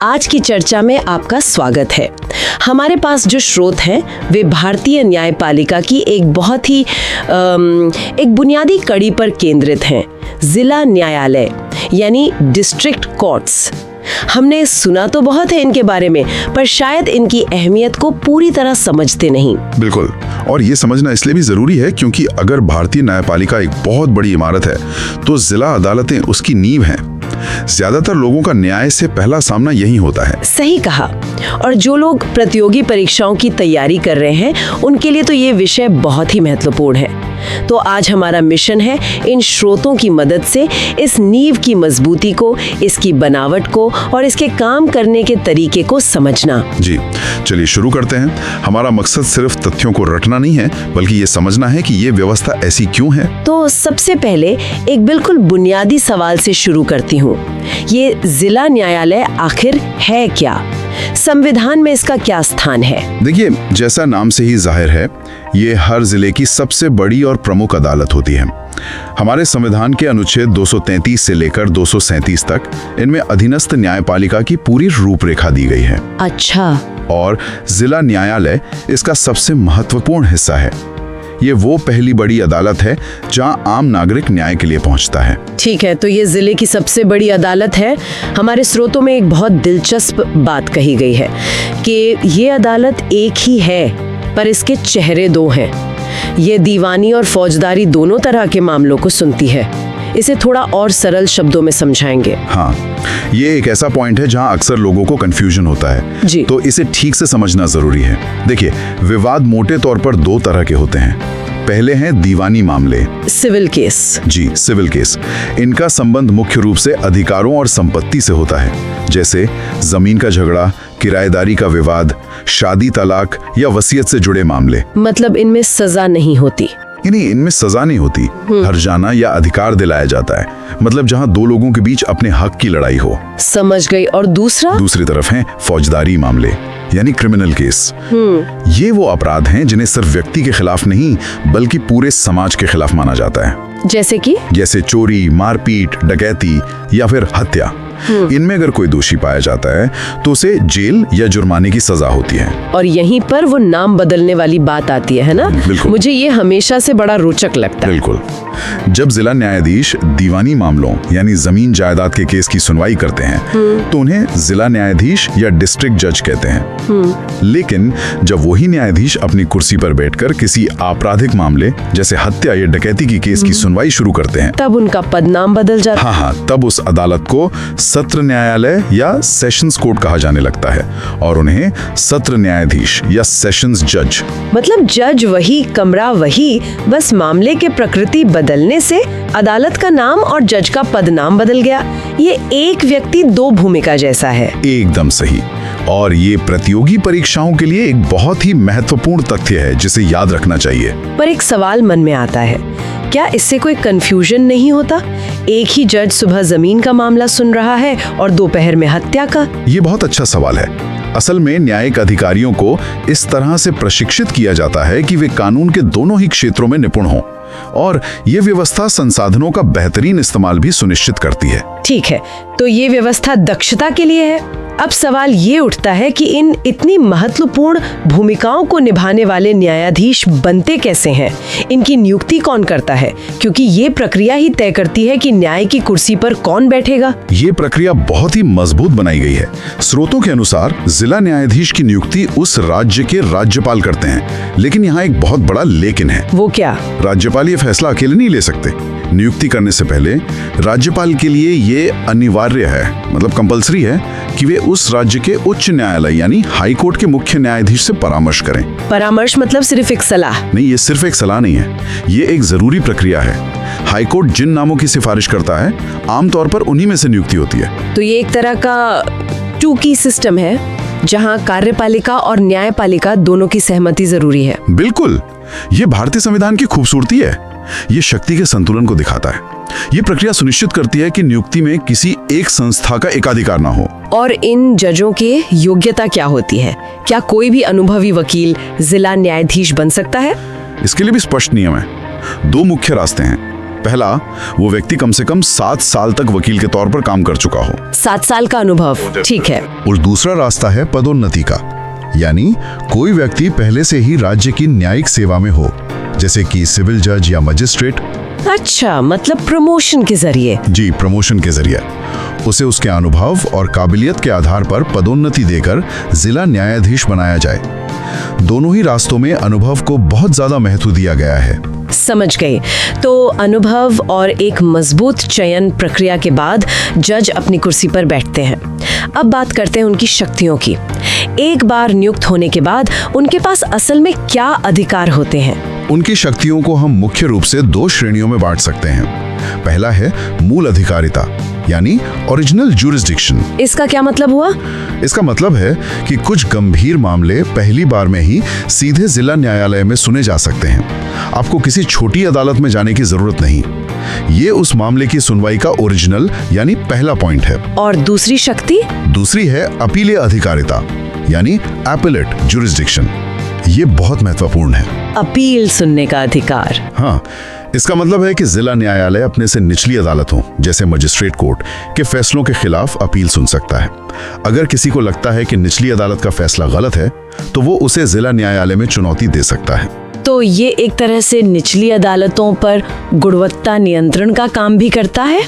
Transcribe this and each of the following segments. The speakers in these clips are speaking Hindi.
आज की चर्चा में आपका स्वागत है। हमारे पास जो स्रोत हैं वे भारतीय न्यायपालिका की एक बहुत ही एक बुनियादी कड़ी पर केंद्रित हैं, जिला न्यायालय यानी डिस्ट्रिक्ट कोर्ट्स। हमने सुना तो बहुत है इनके बारे में, पर शायद इनकी अहमियत को पूरी तरह समझते नहीं। बिल्कुल, और ये समझना इसलिए भी जरूरी है क्योंकि अगर भारतीय न्यायपालिका एक बहुत बड़ी इमारत है तो जिला अदालतें उसकी नींव हैं। ज्यादातर लोगों का न्याय से पहला सामना यही होता है। सही कहा। और जो लोग प्रतियोगी परीक्षाओं की तैयारी कर रहे हैं उनके लिए तो ये विषय बहुत ही महत्वपूर्ण है। तो आज हमारा मिशन है इन स्रोतों की मदद से इस नींव की मजबूती को, इसकी बनावट को और इसके काम करने के तरीके को समझना। जी, चलिए शुरू करते हैं। हमारा मकसद सिर्फ तथ्यों को रटना नहीं है, बल्कि ये समझना है कि ये व्यवस्था ऐसी क्यों है। तो सबसे पहले एक बिल्कुल बुनियादी सवाल से शुरू करती हूँ। ये जिला न्यायालय आखिर है क्या? संविधान में इसका क्या स्थान है? देखिए, जैसा नाम से ही जाहिर है, ये हर जिले की सबसे बड़ी और प्रमुख अदालत होती है। हमारे संविधान के अनुच्छेद 233 से लेकर 237 तक इनमें अधीनस्थ न्यायपालिका की पूरी रूपरेखा दी गई है। अच्छा। और जिला न्यायालय इसका सबसे महत्वपूर्ण हिस्सा है। ये वो पहली बड़ी अदालत है जहां आम नागरिक न्याय के लिए पहुंचता है। ठीक है, तो ये जिले की सबसे बड़ी अदालत है। हमारे स्रोतों में एक बहुत दिलचस्प बात कही गई है कि ये अदालत एक ही है, पर इसके चेहरे दो हैं। ये दीवानी और फौजदारी दोनों तरह के मामलों को सुनती है। इसे थोड़ा और सरल शब्दों में समझाएंगे। हाँ, ये एक ऐसा पॉइंट है जहां अक्सर लोगों को कंफ्यूजन होता है जी। तो इसे ठीक से समझना जरूरी है। देखिए, विवाद मोटे तौर पर दो तरह के होते हैं। पहले हैं दीवानी मामले, सिविल केस। जी, सिविल केस। इनका संबंध मुख्य रूप से अधिकारों और संपत्ति से होता है, जैसे जमीन का झगड़ा, किराएदारी का विवाद, शादी तलाक या वसीयत से जुड़े मामले। मतलब इनमें सजा नहीं होती? नहीं, इनमें सजा नहीं होती, हर्जाना या अधिकार दिलाया जाता है। मतलब जहां दो लोगों के बीच अपने हक की लड़ाई हो। समझ गई। और दूसरी तरफ हैं फौजदारी मामले यानी क्रिमिनल केस। ये वो अपराध हैं जिन्हें सिर्फ व्यक्ति के खिलाफ नहीं बल्कि पूरे समाज के खिलाफ माना जाता है। जैसे चोरी, मारपीट, डकैती या फिर हत्या। इनमें अगर कोई दोषी पाया जाता है तो उसे जेल या जुर्माने की सजा होती है। और यहीं पर वो नाम बदलने वाली बात आती है ना? मुझे ये हमेशा से बड़ा रोचक लगता है। बिल्कुल। जब जिला न्यायाधीश दीवानी मामलों यानी जमीन जायदाद के केस की सुनवाई करते हैं तो उन्हें जिला न्यायाधीश या डिस्ट्रिक्ट जज कहते हैं। लेकिन जब वही न्यायाधीश अपनी कुर्सी पर बैठकर किसी आपराधिक मामले जैसे हत्या या डकैती की केस की सुनवाई शुरू करते हैं, तब उनका पद नाम बदल जाता है। हाँ, तब उस अदालत को सत्र न्यायालय या सेशंस कोर्ट कहा जाने लगता है और उन्हें सत्र न्यायाधीश या सेशंस जज। मतलब जज वही, कमरा वही, बस मामले के प्रकृति बदलने से अदालत का नाम और जज का पद नाम बदल गया। ये एक व्यक्ति दो भूमिका जैसा है। एकदम सही। और ये प्रतियोगी परीक्षाओं के लिए एक बहुत ही महत्वपूर्ण तथ्य है जिसे याद रखना चाहिए। पर एक सवाल मन में आता है, क्या इससे कोई कंफ्यूजन नहीं होता? एक ही जज सुबह जमीन का मामला सुन रहा है और दोपहर में हत्या का। ये बहुत अच्छा सवाल है। असल में न्यायिक अधिकारियों को इस तरह से प्रशिक्षित किया जाता है कि वे कानून के दोनों ही क्षेत्रों में निपुण हों, और ये व्यवस्था संसाधनों का बेहतरीन इस्तेमाल भी सुनिश्चित करती है। ठीक है, तो ये व्यवस्था दक्षता के लिए है। अब सवाल ये उठता है कि इन इतनी महत्वपूर्ण भूमिकाओं को निभाने वाले न्यायाधीश बनते कैसे हैं? इनकी नियुक्ति कौन करता है? क्योंकि ये प्रक्रिया ही तय करती है कि न्याय की कुर्सी पर कौन बैठेगा। ये प्रक्रिया बहुत ही मजबूत बनाई गई है। स्रोतों के अनुसार जिला न्यायाधीश की नियुक्ति उस राज्य के राज्यपाल करते हैं, लेकिन यहाँ एक बहुत बड़ा लेकिन है। वो क्या? राज्यपाल ये फैसला अकेले नहीं ले सकते। नियुक्ति करने से पहले राज्यपाल के लिए ये अनिवार्य है, मतलब कंपलसरी है कि वे उस राज्य के उच्च न्यायालय यानी हाई कोर्ट के मुख्य न्यायाधीश से परामर्श करें। परामर्श मतलब सिर्फ एक सलाह नहीं, ये सिर्फ एक सलाह नहीं है, ये एक जरूरी प्रक्रिया है। हाई कोर्ट जिन नामों की सिफारिश करता है आमतौर पर उन्हीं में से नियुक्ति होती है। तो ये एक तरह का टू की सिस्टम है जहाँ कार्यपालिका और न्यायपालिका दोनों की सहमति जरूरी है। बिल्कुल, ये भारतीय संविधान की खूबसूरती है। ये शक्ति के संतुलन को दिखाता है। ये प्रक्रिया सुनिश्चित करती है कि नियुक्ति में किसी एक संस्था का एकाधिकार ना हो। और इन जजों के योग्यता क्या होती है? क्या कोई भी अनुभवी वकील जिला न्यायाधीश बन सकता है? इसके लिए भी स्पष्ट नियम है। दो मुख्य रास्ते हैं। पहला, वो व्यक्ति कम से कम 7 साल तक वकील के तौर पर काम कर चुका हो। 7 साल का अनुभव, ठीक है। और दूसरा रास्ता है पदोन्नति का, यानी कोई व्यक्ति पहले से ही राज्य की न्यायिक सेवा में हो, जैसे कि सिविल जज या मजिस्ट्रेट। अच्छा, मतलब प्रमोशन के जरिए। जी, प्रमोशन के जरिए उसे उसके अनुभव और काबिलियत के आधार पर पदोन्नति देकर जिला न्यायाधीश बनाया जाए। दोनों ही रास्तों में अनुभव को बहुत ज्यादा महत्व दिया गया है। समझ गई। तो अनुभव और एक मजबूत चयन प्रक्रिया के बाद जज अपनी कुर्सी पर बैठते हैं। अब बात करते हैं उनकी शक्तियों की। एक बार नियुक्त होने के बाद उनके पास असल में क्या अधिकार होते हैं? उनकी शक्तियों को हम मुख्य रूप से 2 श्रेणियों में बांट सकते हैं। पहला है मूल अधिकारिता, यानी ओरिजिनल ज्यूरिसडिक्शन। इसका क्या मतलब हुआ? इसका मतलब है कि कुछ गंभीर मामले पहली बार में ही सीधे जिला न्यायालय में सुने जा सकते हैं। आपको किसी छोटी अदालत में जाने की जरूरत नहीं। ये उस मामले की सुनवाई का ओरिजिनल यानी पहला पॉइंट है। और दूसरी शक्ति? दूसरी है अपीलीय अधिकारिता, यानी एपेलेट ज्यूरिसडिक्शन। ये बहुत महत्वपूर्ण है। अपील सुनने का अधिकार। हाँ, इसका मतलब है कि जिला न्यायालय अपने से निचली अदालतों जैसे मजिस्ट्रेट कोर्ट के फैसलों के खिलाफ अपील सुन सकता है। अगर किसी को लगता है कि निचली अदालत का फैसला गलत है, तो वो उसे जिला न्यायालय में चुनौती दे सकता है। तो ये एक तरह से निचली अदालतों पर गुणवत्ता नियंत्रण का काम भी करता है।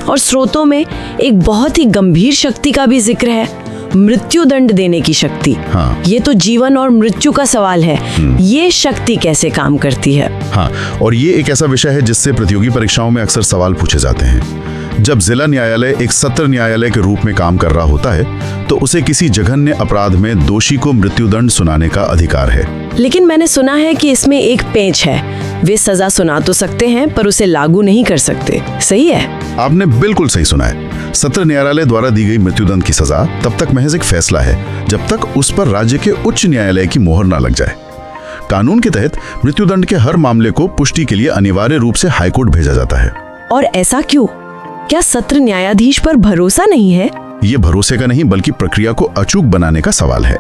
और स्रोतों में एक बहुत ही गंभीर शक्ति का भी जिक्र है, मृत्यु दंड देने की शक्ति। हाँ। ये तो जीवन और मृत्यु का सवाल है। ये शक्ति कैसे काम करती है? हाँ, और ये एक ऐसा विषय है जिससे प्रतियोगी परीक्षाओं में अक्सर सवाल पूछे जाते हैं। जब जिला न्यायालय एक सत्र न्यायालय के रूप में काम कर रहा होता है, तो उसे किसी जघन्य अपराध में दोषी को मृत्युदंड सुनाने का अधिकार है। लेकिन मैंने सुना है कि इसमें एक पेंच है। वे सजा सुना तो सकते हैं, पर उसे लागू नहीं कर सकते। सही है? आपने बिल्कुल सही सुना है। सत्र न्यायालय द्वारा दी गई मृत्युदंड की सजा तब तक महज एक फैसला है जब तक उस पर राज्य के उच्च न्यायालय की मोहर ना लग जाए। कानून के तहत मृत्युदंड के हर मामले को पुष्टि के लिए अनिवार्य रूप से हाईकोर्ट भेजा जाता है। और ऐसा क्यों? क्या सत्र न्यायाधीश पर भरोसा नहीं है? ये भरोसे का नहीं, बल्कि प्रक्रिया को अचूक बनाने का सवाल है।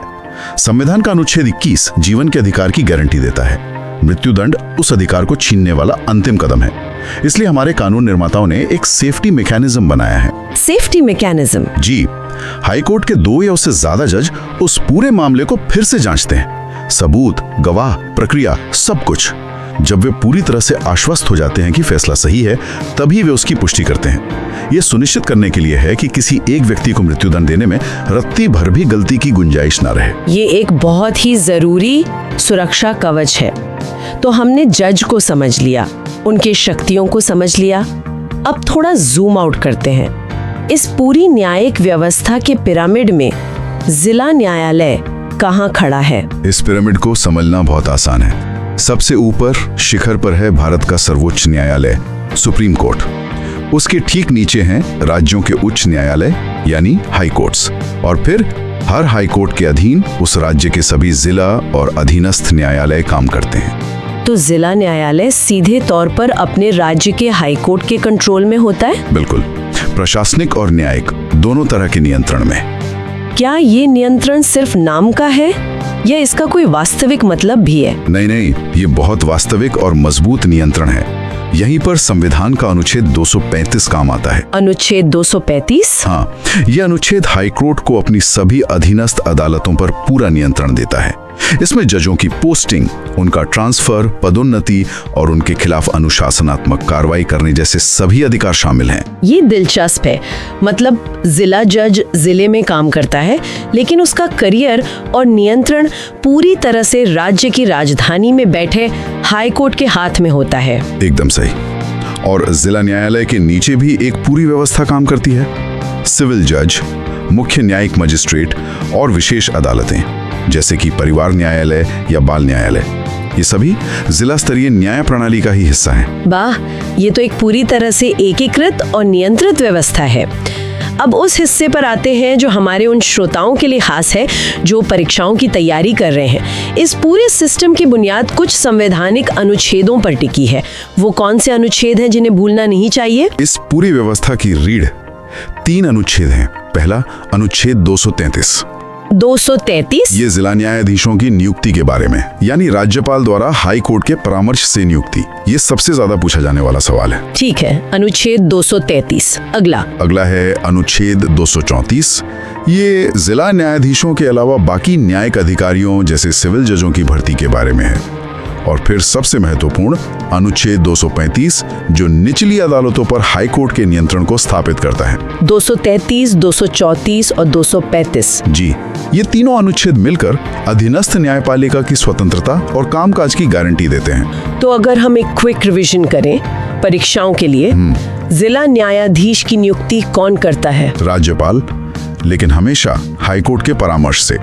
संविधान का अनुच्छेद 21 जीवन के अधिकार की गारंटी देता है। मृत्युदंड उस अधिकार को छीनने वाला अंतिम कदम है। इसलिए हमारे कानून निर्माताओं ने एक सेफ्टी मैकेनिज्म बनाया है। Safety mechanism? जी, हाईकोर्ट के 2 या उससे ज्यादा जज उस पूरे मामले को फिर से जांचते हैं। सबूत, गवाह, प्रक्रिया, सब कुछ। जब वे पूरी तरह से आश्वस्त हो जाते हैं कि फैसला सही है, तभी वे उसकी पुष्टि करते हैं। यह सुनिश्चित करने के लिए है कि किसी एक व्यक्ति को मृत्युदंड देने में रत्ती भर भी गलती की गुंजाइश न रहे। ये एक बहुत ही जरूरी सुरक्षा कवच है। तो हमने जज को समझ लिया, उनकी शक्तियों को समझ लिया। अब थोड़ा जूम आउट करते हैं। इस पूरी न्यायिक व्यवस्था के पिरामिड में जिला न्यायालय कहाँ खड़ा है? इस पिरामिड को समझना बहुत आसान है। सबसे ऊपर शिखर पर है भारत का सर्वोच्च न्यायालय, सुप्रीम कोर्ट। उसके ठीक नीचे हैं राज्यों के उच्च न्यायालय यानी हाई कोर्ट्स, और फिर हर हाई कोर्ट के अधीन उस राज्य के सभी जिला और अधीनस्थ न्यायालय काम करते हैं। तो जिला न्यायालय सीधे तौर पर अपने राज्य के हाई कोर्ट के कंट्रोल में होता है? बिल्कुल, प्रशासनिक और न्यायिक दोनों तरह के नियंत्रण में। क्या ये नियंत्रण सिर्फ नाम का है या इसका कोई वास्तविक मतलब भी है? नहीं, ये बहुत वास्तविक और मजबूत नियंत्रण है। यहीं पर संविधान का अनुच्छेद 235 काम आता है। अनुच्छेद 235? हाँ, यह अनुच्छेद हाईकोर्ट को अपनी सभी अधीनस्थ अदालतों पर पूरा नियंत्रण देता है। इसमें जजों की पोस्टिंग, उनका ट्रांसफर, पदोन्नति और उनके खिलाफ अनुशासनात्मक कार्रवाई करने जैसे सभी अधिकार शामिल हैं। ये दिलचस्प है। मतलब जिला जज जिले में काम करता है, लेकिन उसका करियर और नियंत्रण पूरी तरह से राज्य की राजधानी में बैठे हाई कोर्ट के हाथ में होता है। एकदम सही। और जिला न्यायालय के नीचे भी एक पूरी व्यवस्था काम करती है। सिविल जज, मुख्य न्यायिक मजिस्ट्रेट और विशेष अदालतें जैसे कि परिवार न्यायालय या बाल न्यायालय, ये सभी जिला स्तरीय न्याय प्रणाली का ही हिस्सा हैं। वाह, ये तो एक पूरी तरह से एकीकृत और नियंत्रित व्यवस्था है। अब उस हिस्से पर आते हैं जो हमारे उन श्रोताओं के लिए खास है जो परीक्षाओं की तैयारी कर रहे हैं। इस पूरे सिस्टम की बुनियाद कुछ संवैधानिक अनुच्छेदों पर टिकी है। वो कौन से अनुच्छेद हैं जिन्हें भूलना नहीं चाहिए? इस पूरी व्यवस्था की रीढ़ 3 अनुच्छेद हैं। पहला अनुच्छेद 233, 233 ये जिला न्यायाधीशों की नियुक्ति के बारे में, यानी राज्यपाल द्वारा हाई कोर्ट के परामर्श से नियुक्ति। ये सबसे ज्यादा पूछा जाने वाला सवाल है। ठीक है, अनुच्छेद 233। अगला है अनुच्छेद 234। ये जिला न्यायाधीशों के अलावा बाकी न्यायिक अधिकारियों जैसे सिविल जजों की भर्ती के बारे में है। और फिर सबसे महत्वपूर्ण अनुच्छेद 235, जो निचली अदालतों पर हाई कोर्ट के नियंत्रण को स्थापित करता है। 233, 234 और 235। जी, ये तीनों अनुच्छेद मिलकर अधीनस्थ न्यायपालिका की स्वतंत्रता और कामकाज की गारंटी देते हैं। तो अगर हम एक क्विक रिवीजन करें परीक्षाओं के लिए, जिला न्यायाधीश की नियुक्ति कौन करता है? राज्यपाल, लेकिन हमेशा हाईकोर्ट के परामर्श से।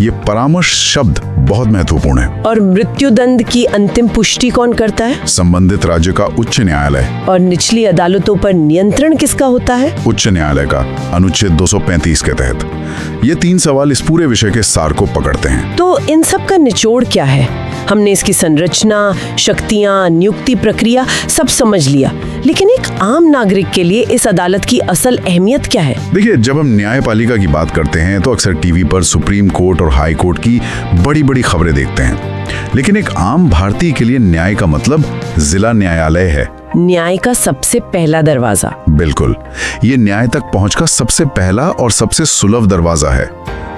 ये परामर्श शब्द बहुत महत्वपूर्ण है। और मृत्युदंड की अंतिम पुष्टि कौन करता है? संबंधित राज्य का उच्च न्यायालय। और निचली अदालतों पर नियंत्रण किसका होता है? उच्च न्यायालय का, अनुच्छेद 235 के तहत। ये 3 सवाल इस पूरे विषय के सार को पकड़ते हैं। तो इन सब का निचोड़ क्या है? हमने इसकी संरचना, शक्तियां, नियुक्ति प्रक्रिया सब समझ लिया, लेकिन एक आम नागरिक के लिए इस अदालत की असल अहमियत क्या है? देखिए, जब हम न्यायपालिका की बात करते हैं तो अक्सर टीवी पर सुप्रीम कोर्ट और हाई कोर्ट की बड़ी बड़ी खबरें देखते हैं, लेकिन एक आम भारतीय के लिए न्याय का मतलब जिला न्यायालय है। न्याय का सबसे पहला दरवाजा। बिल्कुल, ये न्याय तक पहुंच का सबसे पहला और सबसे सुलभ दरवाजा है।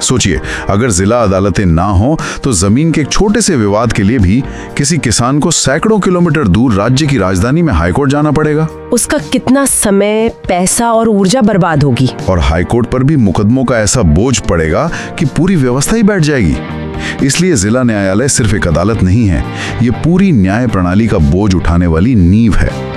सोचिए, अगर जिला अदालतें ना हो तो जमीन के एक छोटे से विवाद के लिए भी किसी किसान को सैकड़ों किलोमीटर दूर राज्य की राजधानी में हाईकोर्ट जाना पड़ेगा। उसका कितना समय, पैसा और ऊर्जा बर्बाद होगी। और हाईकोर्ट पर भी मुकदमों का ऐसा बोझ पड़ेगा कि पूरी व्यवस्था ही बैठ जाएगी। इसलिए जिला न्यायालय सिर्फ एक अदालत नहीं है, ये पूरी न्याय प्रणाली का बोझ उठाने वाली नींव है।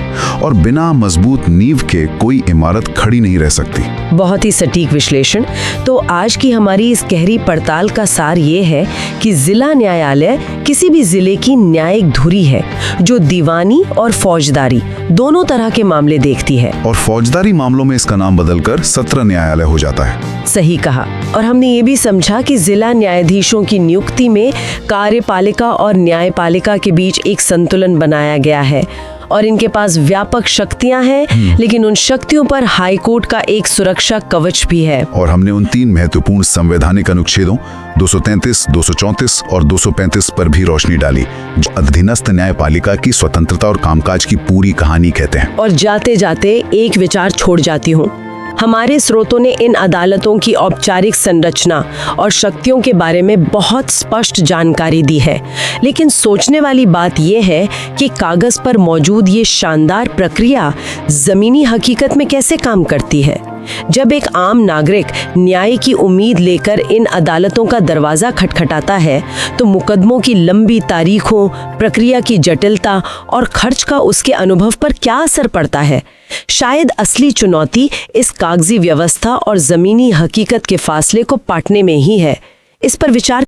और बिना मजबूत नींव के कोई इमारत खड़ी नहीं रह सकती। बहुत ही सटीक विश्लेषण। तो आज की हमारी इस गहरी पड़ताल का सार ये है कि जिला न्यायालय किसी भी जिले की न्यायिक धुरी है, जो दीवानी और फौजदारी दोनों तरह के मामले देखती है। और फौजदारी मामलों में इसका नाम बदलकर सत्र न्यायालय हो जाता है। सही कहा। और हमने ये भी समझा कि जिला न्यायाधीशों की नियुक्ति में कार्यपालिका और न्यायपालिका के बीच एक संतुलन बनाया गया है, और इनके पास व्यापक शक्तियां हैं, लेकिन उन शक्तियों पर हाई कोर्ट का एक सुरक्षा कवच भी है। और हमने उन 3 महत्वपूर्ण संवैधानिक अनुच्छेदों 233, 234 और 235 पर भी रोशनी डाली, जो अधीनस्थ न्यायपालिका की स्वतंत्रता और कामकाज की पूरी कहानी कहते हैं। और जाते जाते एक विचार छोड़ जाती हूँ। हमारे स्रोतों ने इन अदालतों की औपचारिक संरचना और शक्तियों के बारे में बहुत स्पष्ट जानकारी दी है, लेकिन सोचने वाली बात यह है कि कागज पर मौजूद ये शानदार प्रक्रिया जमीनी हकीकत में कैसे काम करती है। जब एक आम नागरिक न्याय की उम्मीद लेकर इन अदालतों का दरवाजा खटखटाता है, तो मुकदमों की लंबी तारीखों, प्रक्रिया की जटिलता और खर्च का उसके अनुभव पर क्या असर पड़ता है? शायद असली चुनौती इस कागजी व्यवस्था और जमीनी हकीकत के फासले को पाटने में ही है। इस पर विचार